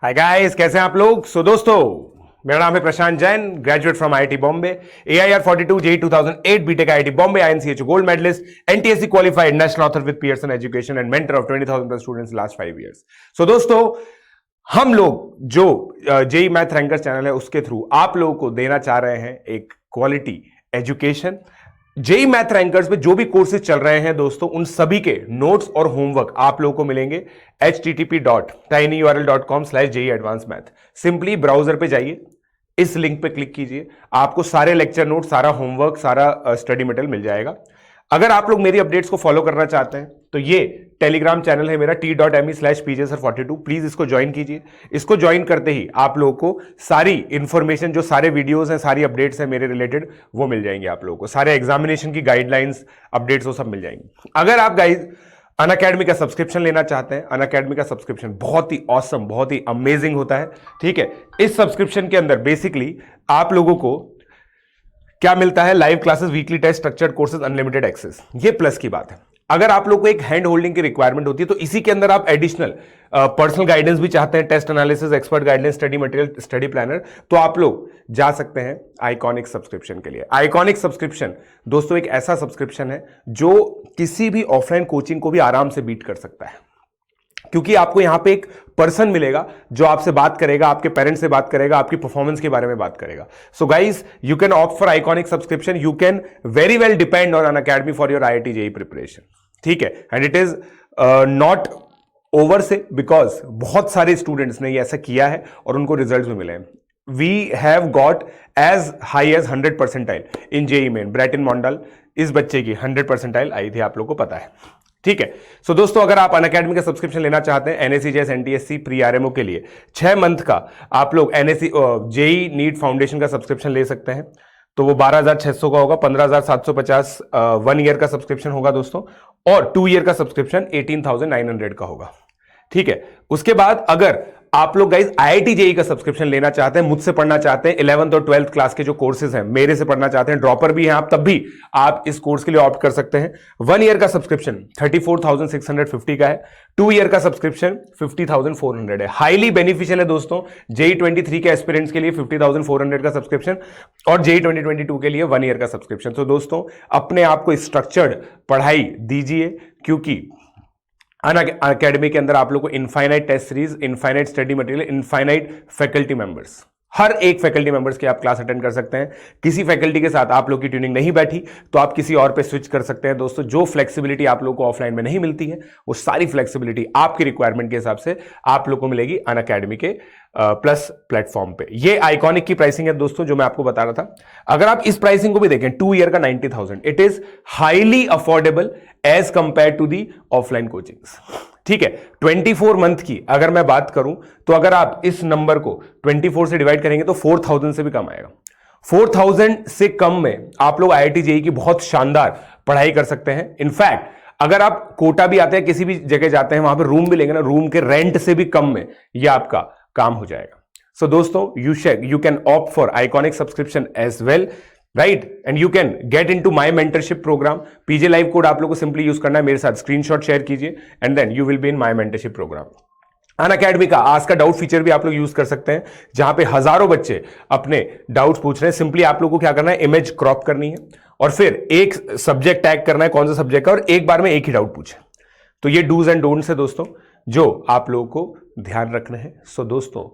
Hi guys, कैसे हैं आप लोग। दोस्तों, मेरा नाम है Prashant Jain, graduate from IIT Bombay, AIR 42 JEE 2008 BTech IIT Bombay, INCH gold medallist, NTSC qualified, national author with Pearson education and mentor of 20,000 plus students last 5 years. दोस्तों, हम लोग जो जेई मैथ रैंकर चैनल है उसके थ्रू आप लोगों को देना चाह रहे हैं एक quality education. JEE math rankers में जो भी कोर्सेज चल रहे हैं दोस्तों, उन सभी के नोट्स और होमवर्क आप लोगों को मिलेंगे http.tinyurl.com/JEE Advanced Math। Simply browser पे जाइए, इस लिंक पे क्लिक कीजिए, आपको सारे लेक्चर नोट, सारा होमवर्क, सारा स्टडी मटेरियल मिल जाएगा। अगर आप लोग मेरी अपडेट्स को फॉलो करना चाहते हैं तो ये टेलीग्राम चैनल है मेरा t.me/pjsir42। प्लीज इसको ज्वाइन कीजिए। इसको ज्वाइन करते ही आप लोगों को सारी इंफॉर्मेशन, जो सारे वीडियोस हैं, सारी अपडेट्स हैं मेरे रिलेटेड, वो मिल जाएंगे आप लोगों को। सारे एग्जामिनेशन की गाइडलाइंस, अपडेट्स, वो सब मिल जाएंगी। अगर आप गाइज अनअकैडमी का सब्सक्रिप्शन लेना चाहते हैं, अनअकैडमी का सब्सक्रिप्शन बहुत ही ऑसम, बहुत ही अमेजिंग होता है। ठीक है, इस सब्सक्रिप्शन के अंदर बेसिकली आप लोगों को क्या मिलता है? Live classes, weekly test, structured courses, unlimited access. ये प्लस की बात है। अगर आप लोग को एक हैंड होल्डिंग की रिक्वायरमेंट होती है तो इसी के अंदर आप एडिशनल पर्सनल गाइडेंस भी चाहते हैं, test analysis, expert guidance, study material, study planner, तो आप लोग जा सकते हैं आइकॉनिक सब्सक्रिप्शन के लिए। आइकॉनिक सब्सक्रिप्शन दोस्तों एक ऐसा सब्सक्रिप्शन है जो किसी भी ऑफलाइन कोचिंग को भी आराम से बीट कर सकता है, क्योंकि आपको यहां पे एक पर्सन मिलेगा जो आपसे बात करेगा, आपके पेरेंट्स से बात करेगा, आपकी परफॉर्मेंस के बारे में बात करेगा। So guys, you can opt for iconic subscription. You can very well depend on Unacademy for your IIT JEE preparation. ठीक है, and it is not over से, बिकॉज बहुत सारे स्टूडेंट्स ने ये ऐसा किया है और उनको रिजल्ट भी मिले हैं। We have got as high as 100 percentile in JEE main. Bratan Mondal, इस बच्चे की 100 परसेंटाइल आई थी, आप लोग को पता है। ठीक है, सो दोस्तों, अगर आप अनअकैडमी का सब्सक्रिप्शन लेना चाहते हैं NSE जैसे NTSC प्री RMO के लिए 6 मंथ का, आप लोग NSE JEE नीट फाउंडेशन का सब्सक्रिप्शन ले सकते हैं। तो वो 12,600 का होगा, 15,750 1 ईयर का सब्सक्रिप्शन होगा दोस्तों, और 2 ईयर का सब्सक्रिप्शन 18,900 का होगा। ठीक है, उसके बाद अगर आप लोग गाइज IIT JEE का सब्सक्रिप्शन लेना चाहते हैं, मुझसे पढ़ना चाहते हैं, 11th और 12th क्लास के जो कोर्सेज हैं मेरे से पढ़ना चाहते हैं, ड्रॉपर भी हैं आप, तब भी आप इस कोर्स के लिए ऑप्ट कर सकते हैं। 1 ईयर का सब्सक्रिप्शन 34,650 का है, 2 ईयर का सब्सक्रिप्शन 50,400 है। हाईली बेनिफिशियल है दोस्तों JEE 23 के एस्पिरेंट्स के लिए 50,400 का सब्सक्रिप्शन, और JEE 2022 के लिए 1 ईयर का सब्सक्रिप्शन। तो दोस्तों, अपने आप को स्ट्रक्चर्ड पढ़ाई दीजिए, क्योंकि अनअकैडमी के अंदर आप लोग को infinite test series, infinite study material, infinite faculty members, हर एक फैकल्टी मेंबर्स की आप क्लास अटेंड कर सकते हैं। किसी फैकल्टी के साथ आप लोग की ट्यूनिंग नहीं बैठी तो आप किसी और पे स्विच कर सकते हैं दोस्तों। जो फ्लेक्सिबिलिटी आप लोग को ऑफलाइन में नहीं मिलती है, वो सारी फ्लेक्सिबिलिटी आपकी रिक्वायरमेंट के हिसाब से आप लोग को मिलेगी अनअकैडमी के प्लस प्लेटफॉर्म पे। ये आइकॉनिक की प्राइसिंग है दोस्तों, जो मैं आपको बता रहा था। अगर आप इस प्राइसिंग को भी देखें, 2 ईयर का 90,000, it is highly affordable as compare to the offline coachings. ठीक है, 24 मंथ की अगर मैं बात करूं तो अगर आप इस नंबर को 24 से डिवाइड करेंगे तो 4,000 से भी कम आएगा। 4,000 से कम में आप लोग IIT JEE की बहुत शानदार पढ़ाई कर सकते हैं। इनफैक्ट अगर आप कोटा भी आते हैं, किसी भी जगह जाते हैं, वहां पर रूम भी लेंगे ना, रूम के रेंट से भी कम में यह आपका काम हो जाएगा। सो दोस्तों, you can opt for iconic subscription as well, right, and you can get into my mentorship programme. PJ live code आप लोग को सिंपली यूज करना है, मेरे साथ स्क्रीनशॉट शेयर कीजिए, and then you will be in my mentorship programme. Unacademy का ask का डाउट फीचर भी आप लोग यूज कर सकते हैं, जहां पे हजारों बच्चे अपने डाउट्स पूछ रहे हैं। सिंपली आप लोगों को क्या करना है, इमेज क्रॉप करनी है और फिर एक सब्जेक्ट टैग करना है, कौन सा सब्जेक्ट का, और एक बार में एक ही डाउट पूछे। तो ये डूज एंड डोंट्स है दोस्तों, जो आप लोगों को ध्यान रखना है। सो दोस्तों,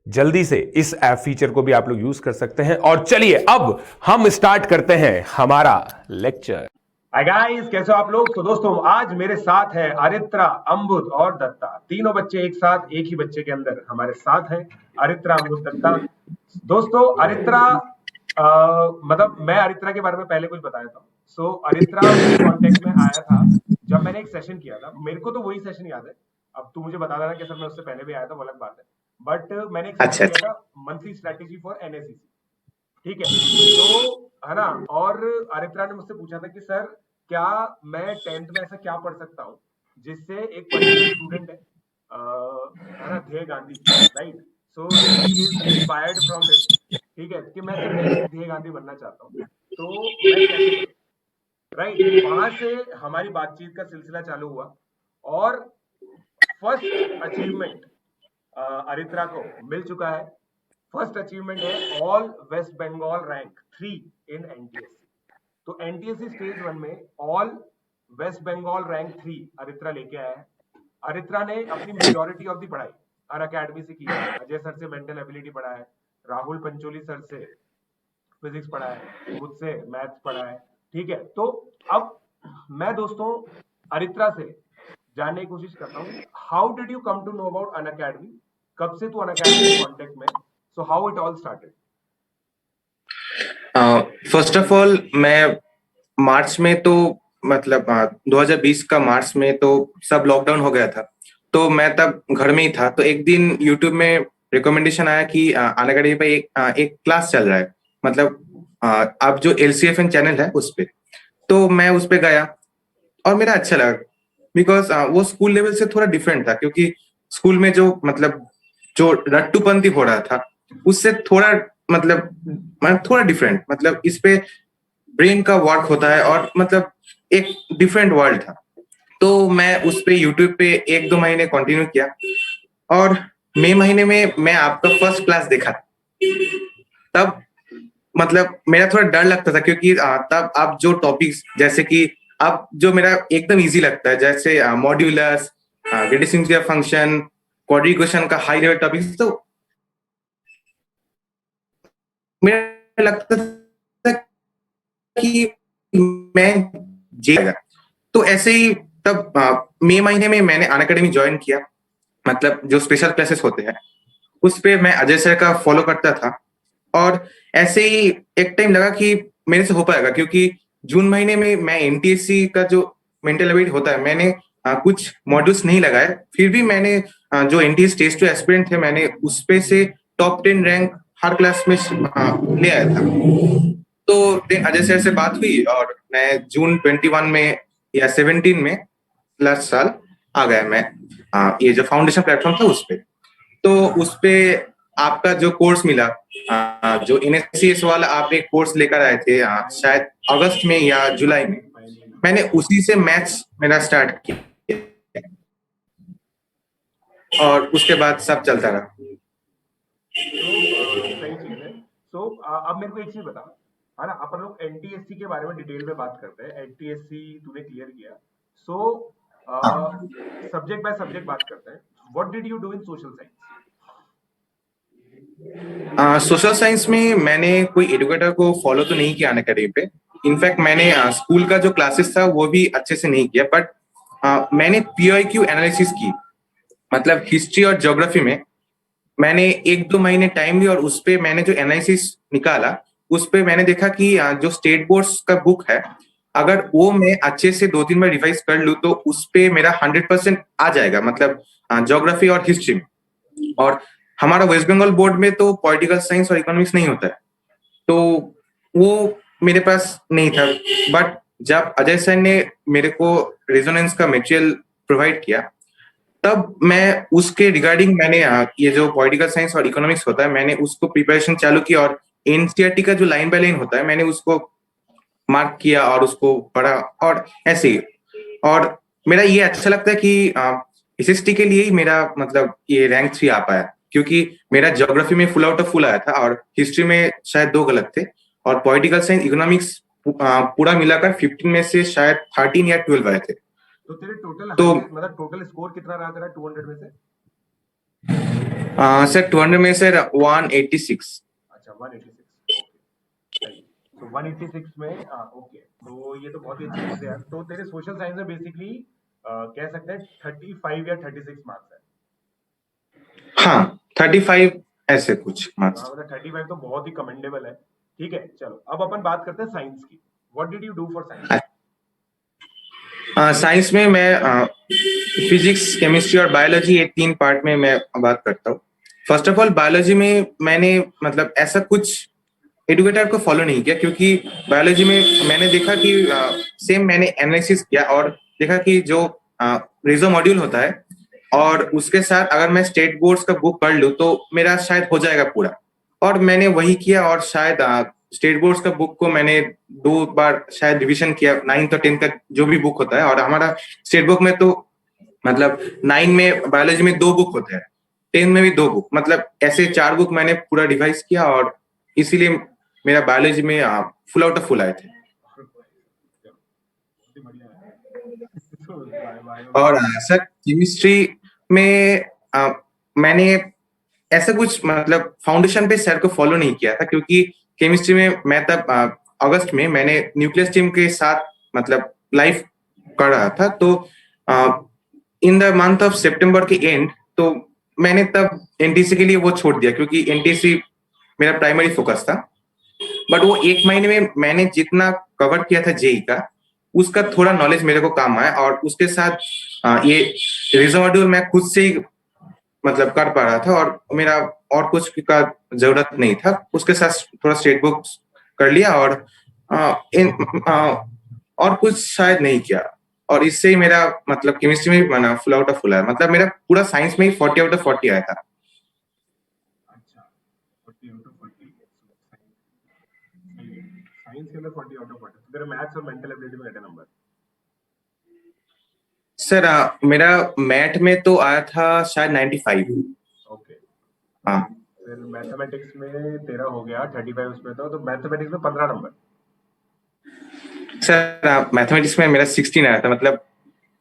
जल्दी से इस ऐप फीचर को भी आप लोग यूज कर सकते हैं। और चलिए अब हम स्टार्ट करते हैं हमारा लेक्चर। हाय गाइस, कैसे हो आप लोग। तो दोस्तों, आज मेरे साथ है अरित्रा, अम्बुद और दत्ता, तीनों बच्चे एक साथ, एक ही बच्चे के अंदर हमारे साथ हैं, अरित्रा, अम्बुद, दत्ता। दोस्तों, अरित्रा मतलब मैं अरित्रा के बारे में पहले कुछ बताया था। सो अरित्रा मेरे कांटेक्ट में आया था जब मैंने एक सेशन किया था। मेरे को तो वही सेशन याद है, अब तू मुझे बता देना कि सर मैं उससे पहले भी आया था, वो अलग बात है। बट मैंने एक सेशन किया था, मंथली स्ट्रेटेजी फॉर NSEC। ठीक है, तो है ना, और अरित्रा ने मुझसे पूछा था कि सर क्या मैं 10th में ऐसा क्या पढ़ सकता हूँ जिससे एक पर्टिकुलर स्टूडेंट है ना, ध्येय Gandhi, right, so he is inspired from him. ठीक है, कि मैं नेक्स्ट ध्येय गांधी बनना चाहता हूँ, तो मैं कैसे करूँ, राइट। वहां से हमारी बातचीत का सिलसिला चालू हुआ और फर्स्ट अचीवमेंट अरित्रा को मिल चुका है। फर्स्ट अचीवमेंट है all West Bengal rank 3 in NTSC. तो एनटीएससी स्टेज 1 में ऑल वेस्ट बंगाल रैंक 3 अरित्रा लेके आया है। अरित्रा ने अपनी मेजॉरिटी ऑफ दी पढ़ाई अर अकेडमी से की है। अजय सर से मेंटल एबिलिटी पढ़ा है, राहुल पंचोली सर से फिजिक्स पढ़ा है, मुझसे मैथ्स पढ़ा है। ठीक है, तो अब मैं दोस्तों अरित्रा से जानने की कोशिश करता हूँ, how did you come to know about Unacademy? कब से तू अन अकेडमी के कांटेक्ट में? So how it all started? First of all मैं मार्च में तो मतलब 2020 का मार्च में तो सब लॉकडाउन हो गया था, तो मैं तब घर में ही था। तो एक दिन यूट्यूब में रिकमेंडेशन आया कि अनअकैडमी पे एक क्लास चल रहा है, मतलब अब जो LCFN चैनल है उस पे। तो मैं उस पे गया और मेरा अच्छा लगा, बिकॉज वो स्कूल लेवल से थोड़ा डिफरेंट था, क्योंकि स्कूल में जो मतलब जो रट्टूपंती हो रहा था उससे थोड़ा मतलब थोड़ा डिफरेंट, मतलब इस पे ब्रेन का वर्क होता है और मतलब एक डिफरेंट वर्ल्ड था। तो मैं उस पे यूट्यूब पे 1-2 महीने कंटिन्यू किया और मई महीने में मैं आपका फर्स्ट क्लास देखा। तब मतलब मेरा थोड़ा डर लगता था, क्योंकि तब आप जो टॉपिक्स जैसे कि अब जो मेरा एकदम इजी लगता है, जैसे मॉड्यूलस, ग्रेडिशन फंक्शन, क्वाड्रिकेशन का हाई लेवल टॉपिक्स, तो मेरा लगता था कि मैं जेगा। तो ऐसे ही तब मई महीने में मैंने अनअकैडमी ज्वाइन किया, मतलब जो स्पेशल क्लासेस होते हैं उस पे मैं अजय सर का फॉलो करता था। और ऐसे ही एक टाइम लगा कि मेरे से हो पाएगा, क्योंकि जून महीने में मैं एनटीएससी का जो मेंटल एबिलिटी होता है मैंने कुछ मॉड्यूल्स नहीं लगाए, फिर भी मैंने जो एनटीएस टेस्ट टू एस्पिरेंट थे मैंने उस पे से टॉप 10 रैंक हर क्लास में ले आया था। तो फिर अजय सर से बात हुई और मैं जून 21 में या 17 में लास्ट साल आ गया मैं ये जो फाउंडेशन प्लेटफॉर्म था उस पे। तो उस पे आपका जो कोर्स मिला, जो NSCS वाला आप एक कोर्स लेकर आए थे शायद अगस्त में या जुलाई में, मैंने उसी से मैथ्स मेरा स्टार्ट किया और उसके बाद सब चलता रहा। सही चीज है। अब मेरे को एक चीज बता, है ना, अपन लोग एनटीएससी के बारे में डिटेल में बात करते हैं। एनटीएससी तूने क्लियर किया, सो सब्जेक्ट बाय सब्जेक्ट बात करते हैं। What did you do in social science? Social science में मैंने कोई एडुकेटर को फॉलो तो नहीं किया अनअकैडमी पे। इनफैक्ट मैंने स्कूल का जो क्लासेस था वो भी अच्छे से नहीं किया, बट मैंने PYQ एनालिसिस की, मतलब हिस्ट्री और ज्योग्राफी में मैंने 1-2 महीने टाइम लिया और उस पे मैंने जो एनालिसिस निकाला उस पे मैंने देखा कि जो स्टेट बोर्ड्स का बुक है, अगर वो मैं अच्छे से 2-3 बार रिवाइज कर लूँ तो उस पे मेरा 100% आ जाएगा, मतलब ज्योग्राफी और हिस्ट्री में। और हमारा वेस्ट बंगाल बोर्ड में तो पॉलिटिकल साइंस और इकोनॉमिक्स नहीं होता है, तो वो मेरे पास नहीं था। बट जब अजय सर ने मेरे को रेजोनेंस का मटेरियल प्रोवाइड किया, तब मैं उसके रिगार्डिंग मैंने ये जो पॉलिटिकल साइंस और इकोनॉमिक्स होता है मैंने उसको प्रिपरेशन चालू की, और एनसीईआरटी का जो लाइन बाय लाइन होता है मैंने उसको मार्क किया और उसको पढ़ा, और ऐसे ही। और मेरा ये अच्छा लगता है कि SST के लिए ही मेरा मतलब ये रैंक 3 आ पाया, क्योंकि मेरा ज्योग्राफी में फुल आउट ऑफ फुल आया था और हिस्ट्री में शायद 2 गलत थे, और पॉलिटिकल साइंस इकोनॉमिक्स पूरा मिलाकर 15 में से शायद 13 या 12 आए थे। तो तेरे टोटल तो मतलब टोटल स्कोर कितना रहा तेरा 200 में से? सर 200 में से 186। अच्छा 186, ओके सही। तो 186 में ओके, तो ये तो बहुत ही अच्छी चीज है यार। तो तेरे सोशल साइंस में बेसिकली कह सकते हैं 35 या 36 मार्क्स है। हाँ 35 ऐसे कुछ मार्क्स। हाँ मतलब 35 तो बहुत ही कमेंडेबल है। ठीक है, चलो अब अपन बात करते हैं साइंस की। What did you do for science? Science में मैं फिजिक्स, केमिस्ट्री और बायोलॉजी, ये 3 पार्ट में मैं बात करता हूँ। फर्स्ट ऑफ ऑल बायोलॉजी में मैंने मतलब ऐसा कुछ एडुकेटर को फॉलो नहीं किया, क्योंकि बायोलॉजी में मैंने देखा कि सेम मैंने एनालिसिस किया और देखा कि जो रिजो मॉड्यूल होता है और उसके साथ अगर मैं स्टेट बोर्ड्स का बुक पढ़ लूँ तो मेरा शायद हो जाएगा पूरा। और मैंने वही किया और शायद स्टेट बोर्ड्स का बुक को मैंने 2 बार शायद रिविजन किया, 9th और 10th का जो भी बुक होता है। और हमारा स्टेट बुक में तो मतलब 9 में बायोलॉजी में 2 बुक होते हैं, 10 में भी 2 बुक, मतलब ऐसे 4 बुक मैंने पूरा रिवाइज किया, और इसीलिए मेरा बायोलॉजी में फुल आउट ऑफ फुल आए थे। बहुत ही बढ़िया है। तो बायो में और तो सर केमिस्ट्री में मैंने ऐसा कुछ मतलब फाउंडेशन पे सर को फॉलो नहीं किया था, क्योंकि केमिस्ट्री में मैं तब अगस्त में मैंने न्यूक्लियस टीम के साथ मतलब लाइव कर रहा था, तो इन द मंथ ऑफ सितंबर के एंड, तो मैंने तब एनटीसी के लिए वो छोड़ दिया, क्योंकि एनटीसी मेरा प्राइमरी फोकस था। बट वो 1 महीने में मैंने जितना कवर किया था जेई का, उसका थोड़ा नॉलेज मेरे को काम आया, और उसके साथ ये रिजर्व मॉड्यूल मैं खुद से ही मतलब कर पा रहा था, और मेरा और कुछ का जरूरत नहीं था। उसके साथ थोड़ा स्टेट बुक्स कर लिया, और और कुछ शायद नहीं किया, और इससे ही मेरा मतलब केमिस्ट्री में बना फुल आउट ऑफ फुल आया, मतलब मेरा पूरा साइंस में ही 40 आउट ऑफ 40 आया था। अच्छा 40 आउट ऑफ 40 सही है। साइंस के अंदर 40 आउट ऑफ 40, तो तेरा मैथ्स और मेंटल एबिलिटी में कितने नंबर? सर मेरा मैथ में तो आया था शायद 95। ओके। हाँ फिर मैथमेटिक्स में तेरा हो गया 35, उसमें तो मैथमेटिक्स में 15 नंबर। सर मैथमेटिक्स में मेरा 16 आया था, मतलब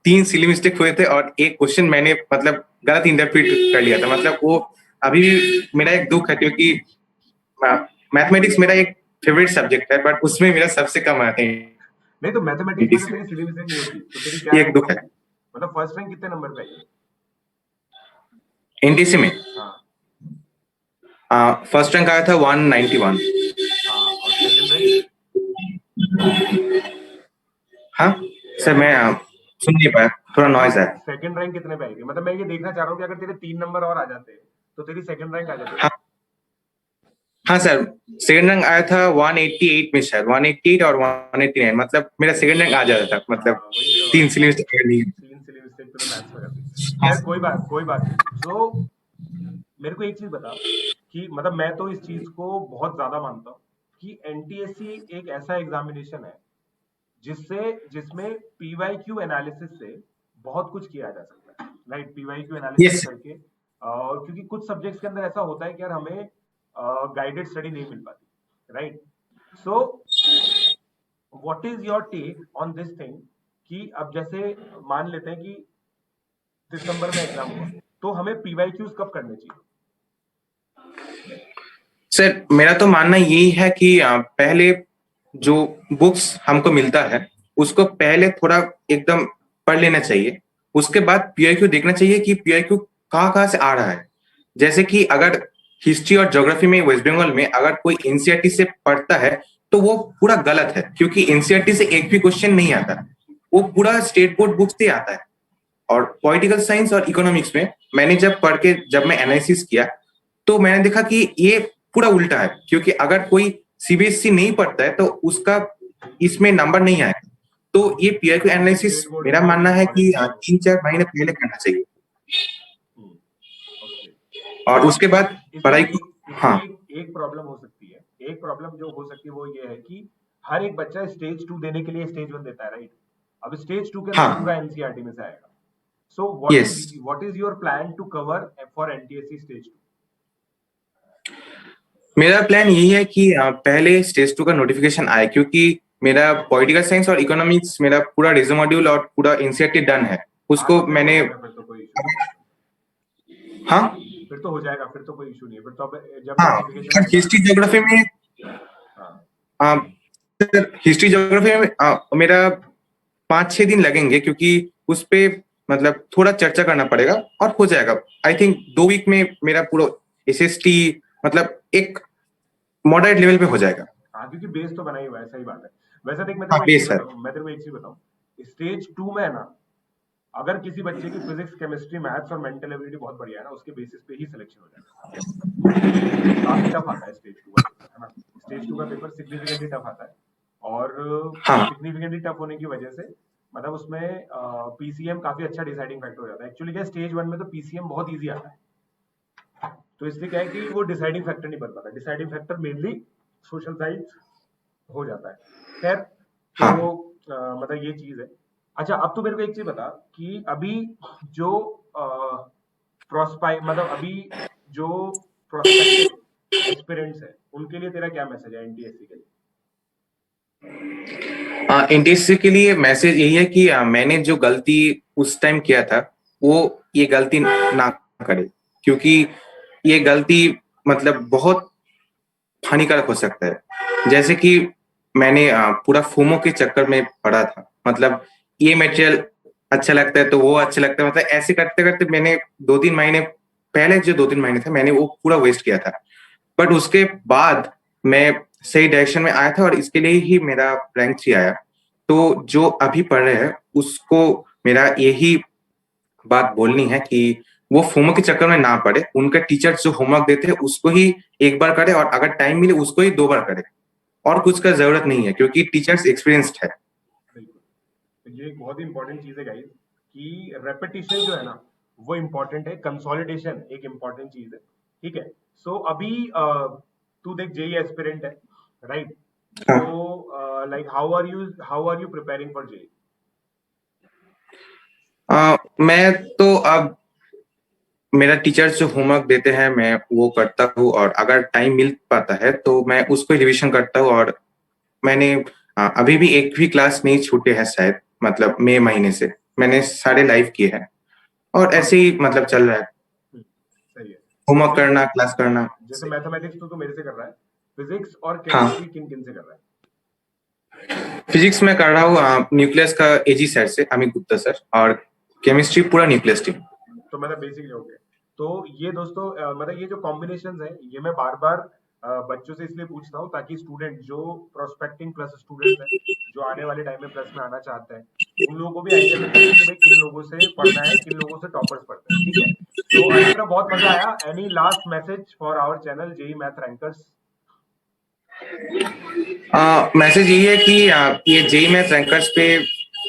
3 सिली मिस्टेक हुए थे, और एक क्वेश्चन मैंने मतलब गलत इंटरप्रेट कर लिया था, मतलब वो अभी भी मेरा एक दुख है, क्योंकि मैथमेटिक्स मेरा एक फेवरेट सब्जेक्ट है, बट उसमें मेरा सबसे कम आया था। नहीं तो मैथमेटिक्स में तो तेरी सिली मिस्टेक नहीं होती, तो तेरी क्या ये एक रैंक दुख है? है मतलब फर्स्ट रैंक कितने नंबर पे आई है? एनटीसी में। हाँ फर्स्ट रैंक आया था 191। हाँ, और सेकंड रैंक? हाँ सर, मैं सुन नहीं पाया, थोड़ा नॉइज है। सेकंड रैंक कितने पे आई थी? मतलब मैं ये देखना चाह रहा हूँ कि अगर तेरे 3 नंबर और आ जाते तो तेरी सेकंड रैंक आ जाती। हाँ हाँ सर, सेकंड रैंक आया था 188 में, शायद 188 और 189, मतलब मेरा सेकंड रैंक आ जाता था, मतलब हाँ वही तो तीन बात है। सिली मिस्टेक नहीं। 3 सिली मिस्टेक तो मैथ्स में कर दी। हाँ खैर कोई बात नहीं। सो मेरे को एक चीज बता कि मतलब मैं तो इस चीज को बहुत ज्यादा मानता हूँ कि एनटीएससी एक ऐसा एग्जामिनेशन है जिसमें पीवाईक्यू एनालिसिस से बहुत कुछ किया जा सकता है, राइट? PYQ analysis yes. करके, और क्योंकि कुछ सब्जेक्ट्स के अंदर ऐसा होता है कि यार हमें गाइडेड स्टडी नहीं मिल पाती, right? So what is your take on this thing कि अब जैसे मान लेते हैं कि दिसंबर में एग्जाम हुआ, तो हमें पीवाईक्यूज कब करने चाहिए? सर मेरा तो मानना यही है कि पहले जो बुक्स हमको मिलता है, उसको पहले थोड़ा एकदम पढ़ लेना चाहिए। उसके बाद पीआईक्यू देखना चाहिए कि पीआईक्यू कहाँ कहाँ से आ रहा है। जैसे कि अगर हिस्ट्री और ज्योग्राफी में वेस्ट बंगाल में अगर कोई एनसीईआरटी से पढ़ता है, तो वो पूरा गलत है, क्योंकि एनसीईआरटी से एक भी क्वेश्चन नहीं आता, वो पूरा स्टेट बोर्ड बुक से आता है। और पॉलिटिकल साइंस और इकोनॉमिक्स में मैंने जब मैं एनालिसिस किया, तो मैंने देखा कि ये पूरा उल्टा है, क्योंकि अगर कोई सीबीएसई नहीं पढ़ता है तो उसका इसमें नंबर नहीं आएगा। तो ये पीआईक्यू एनालिसिस स्टेट बोर्ड मेरा एग्जाम मानना है कि पॉलिटिकल। 3-4 महीने पहले करना चाहिए, ओके। और सो उसके बाद इसमें पढ़ाई को। इसमें हाँ एक प्रॉब्लम हो सकती है। एक प्रॉब्लम जो हो सकती है वो ये है कि हर एक बच्चा स्टेज 2 देने के लिए स्टेज 1 देता है, राइट? अब स्टेज 2 के अंदर हाँ। पूरा एनसीईआरटी में से आएगा। So yes, what is your plan to cover for NTSC stage 2? मेरा प्लान यही है कि पहले स्टेज 2 का नोटिफिकेशन आए, क्योंकि मेरा पॉलिटिकल साइंस और इकोनॉमिक्स मेरा पूरा रिजन मॉड्यूल और पूरा एनसीईआरटी डन है, हाँ तो उसको फिर हो मैंने। जाएगा, फिर तो कोई इशू नहीं है। हाँ फिर तो हो जाएगा, फिर तो कोई इशू नहीं है। फिर तो अब जब हाँ, नोटिफिकेशन बट आएगा। हिस्ट्री ज्योग्राफी में हाँ हिस्ट्री ज्योग्राफी में मेरा 5-6 दिन लगेंगे, क्योंकि उस पे मतलब थोड़ा चर्चा करना पड़ेगा, और हो जाएगा। आई थिंक 2 वीक में मेरा पूरा एसएसटी मतलब एक मॉडरेट लेवल पे हो जाएगा। हाँ, क्योंकि बेस तो बना ही हुआ है, सही बात है। वैसे देख, हाँ बेस है। मैं तेरे को एक चीज बताऊं, स्टेज 2 में है ना, अगर किसी बच्चे की फिजिक्स, केमिस्ट्री, मैथ्स और मेंटल एबिलिटी बहुत बढ़िया है ना, उसके बेसिस पे ही सिलेक्शन हो जाएगा। क्योंकि काफी टफ आता है स्टेज 2 का पेपर, है ना? स्टेज 2 का पेपर सिग्निफिकेंटली टफ आता है, और हाँ सिग्निफिकेंटली टफ होने की वजह से मतलब उसमें पीसीएम काफी अच्छा डिसाइडिंग फैक्टर हो जाता है। एक्चुअली क्या, स्टेज 1 में तो पीसीएम बहुत ईजी आता है, तो इसलिए क्या है कि वो डिसाइडिंग फैक्टर नहीं बन पाता। Deciding factor mainly social science हो जाता है। खैर, तो हाँ मतलब ये चीज है। अच्छा, अब तो मेरे को एक चीज बता कि अभी जो मतलब अभी जो प्रोस्पेक्टिव एस्पिरेंट्स है उनके लिए तेरा क्या मैसेज है एनटीएससी के लिए? एनटीएससी के लिए मैसेज यही है कि मैंने जो गलती उस टाइम किया था वो ये गलती ना करे, क्योंकि ये गलती मतलब बहुत हानिकारक हो सकता है। जैसे कि मैंने पूरा फोमो के चक्कर में पड़ा था, मतलब ये मटेरियल अच्छा लगता है तो वो अच्छा लगता है, मतलब ऐसे करते करते मैंने 2-3 महीने पहले जो 2-3 महीने थे मैंने वो पूरा वेस्ट किया था। बट उसके बाद मैं सही डायरेक्शन में आया था और इसके लिए ही मेरा रैंक 3 आया। तो जो अभी पढ़ रहे हैं उसको मेरा यही बात बोलनी है कि वो फोमो के चक्कर में ना पड़े, उनका टीचर्स जो होमवर्क देते हैं उसको ही एक बार करे और अगर टाइम मिले उसको ही 2 बार करे, और कुछ का जरूरत नहीं है क्योंकि टीचर्स एक्सपीरियंस्ड है। बिल्कुल, तो ये एक बहुत ही इंपॉर्टेंट चीज है गाइस कि रेपिटेशन जो है ना वो इंपॉर्टेंट है, कंसोलिडेशन एक इंपॉर्टेंट चीज है, ठीक है। सो अभी तू देख जेई एस्पिरेंट है, राइट? हाँ। तो like how are you preparing for JEE? मैं तो अब मेरा टीचर्स जो होमवर्क देते हैं मैं वो करता हूँ, और अगर टाइम मिल पाता है तो मैं उसको रिवीजन करता हूँ। और मैंने अभी भी एक भी क्लास नहीं छूटे हैं शायद, मतलब मई महीने से मैंने सारे लाइव किए हैं और ऐसे ही मतलब चल रहा है, सही है। होमवर्क करना, क्लास करना। जैसे मैथमेटिक्स तो मेरे से कर रहा है, फिजिक्स और हाँ, केमिस्ट्री किन किन से कर रहा है? फिजिक्स में कर रहा हूँ न्यूक्लियस का एजी सर से, अमित गुप्ता सर, और केमिस्ट्री पूरा न्यूक्लियस टीम। तो मतलब बेसिक हो गया। तो ये दोस्तों मतलब ये जो कॉम्बिनेशंस हैं ये मैं बार बार बच्चों से इसलिए पूछता हूँ ताकि स्टूडेंट जो प्रोस्पेक्टिंग प्लस स्टूडेंट्स हैं जो आने वाले टाइम में प्लस में आना चाहते हैं उन लोगों को भी आइडिया मिल सके कि भाई किन लोगों से पढ़ना है, किन लोगों से टॉपर्स पढ़ते हैं, ठीक है। तो अरित्रा बहुत मजा आया। Any last message for our channel JEE math rankers? Message यही है कि ये जेई मैथ रैंकर्स पे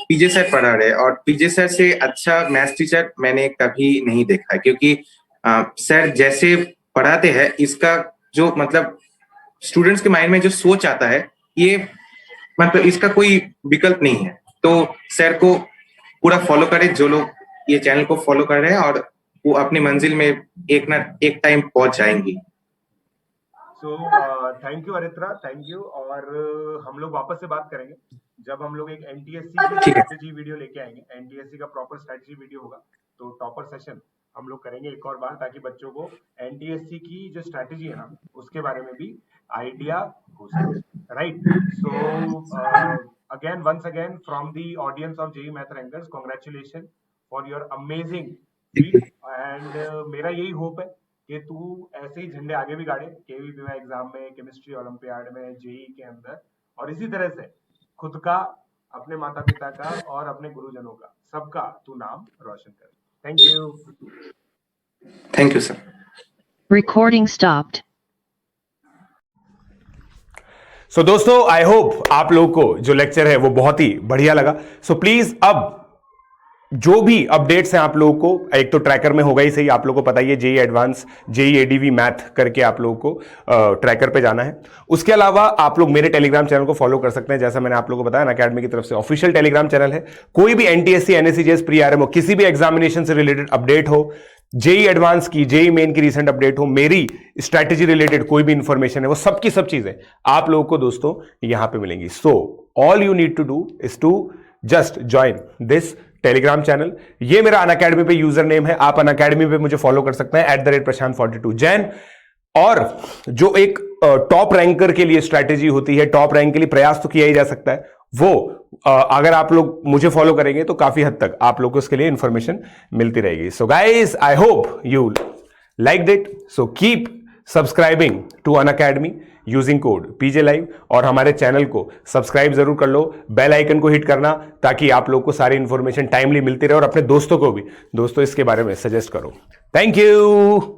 पीजे सर पढ़ा रहे, और पीजे सर से अच्छा मैथ्स टीचर मैंने कभी नहीं देखा है, क्योंकि सर जैसे पढ़ाते हैं इसका जो मतलब स्टूडेंट्स के माइंड में जो सोच आता है ये मतलब इसका कोई विकल्प नहीं है। तो सर को पूरा फॉलो करें जो लोग ये चैनल को फॉलो कर रहे हैं, और वो अपनी मंजिल में एक ना एक टाइम पहुंच जाएंगी। So thank you Aritra, thank you. और हम लोग वापस से बात करेंगे जब हम लोग एक एनटीएससी की ठीक है। स्ट्रेटेजी वीडियो लेके आएंगे। एनटीएससी का प्रॉपर स्ट्रेटेजी वीडियो होगा, तो टॉपर सेशन हम लोग करेंगे एक और बार ताकि बच्चों को एनटीएससी की जो स्ट्रेटेजी है ना उसके बारे में भी आइडिया हो सके, right? So again once again from the audience of JEE Math Rankers, congratulations for your amazing feat and मेरा यही होप है कि तू ऐसे ही झंडे आगे भी गाड़े केवीपी में, एग्जाम में, केमिस्ट्री ओलंपियाड में, जेई के अंदर, और इसी तरह से खुद का, अपने माता पिता का और अपने गुरुजनों का, सबका तू नाम रोशन करे। Thank you. Thank you sir. Recording stopped. सो दोस्तों आई होप आप लोगों को जो लेक्चर है वो बहुत ही बढ़िया लगा। सो प्लीज अब जो भी अपडेट्स हैं आप लोगों को, एक तो ट्रैकर में होगा ही सही, आप लोगों को पता ही है, JEE advance, JEE ADV math करके आप लोगों को ट्रैकर पे जाना है। उसके अलावा आप लोग मेरे टेलीग्राम चैनल को फॉलो कर सकते हैं, जैसा मैंने आप लोगों को बताया ना, अकेडमी की तरफ से ऑफिशियल टेलीग्राम चैनल है। कोई भी NTSC, NSC, JS, pre RMO, किसी भी एग्जामिनेशन से रिलेटेड अपडेट हो, जेई एडवांस की, जेई मेन की रिसेंट अपडेट हो, मेरी स्ट्रैटेजी रिलेटेड कोई भी इंफॉर्मेशन है, वो सबकी सब चीजें आप लोगों को दोस्तों यहां पे मिलेंगी। So all you need to do is to just join this Telegram channel. ये मेरा अनअकैडमी पे यूजर नेम है, आप अनअकैडमी पे मुझे फॉलो कर सकते हैं @prashant42 जैन। और जो एक टॉप रैंकर के लिए स्ट्रैटेजी होती है, टॉप रैंक के लिए प्रयास तो किया ही जा सकता है, वो अगर आप लोग मुझे फॉलो करेंगे तो काफी हद तक आप लोग को इसके लिए इंफॉर्मेशन मिलती रहेगी। So guys I hope you like it, so keep subscribing to Unacademy using code PJ Live, और हमारे चैनल को सब्सक्राइब जरूर कर लो, बेल आइकन को हिट करना ताकि आप लोग को सारी इंफॉर्मेशन टाइमली मिलती रहे, और अपने दोस्तों को भी दोस्तों इसके बारे में सजेस्ट करो। Thank you.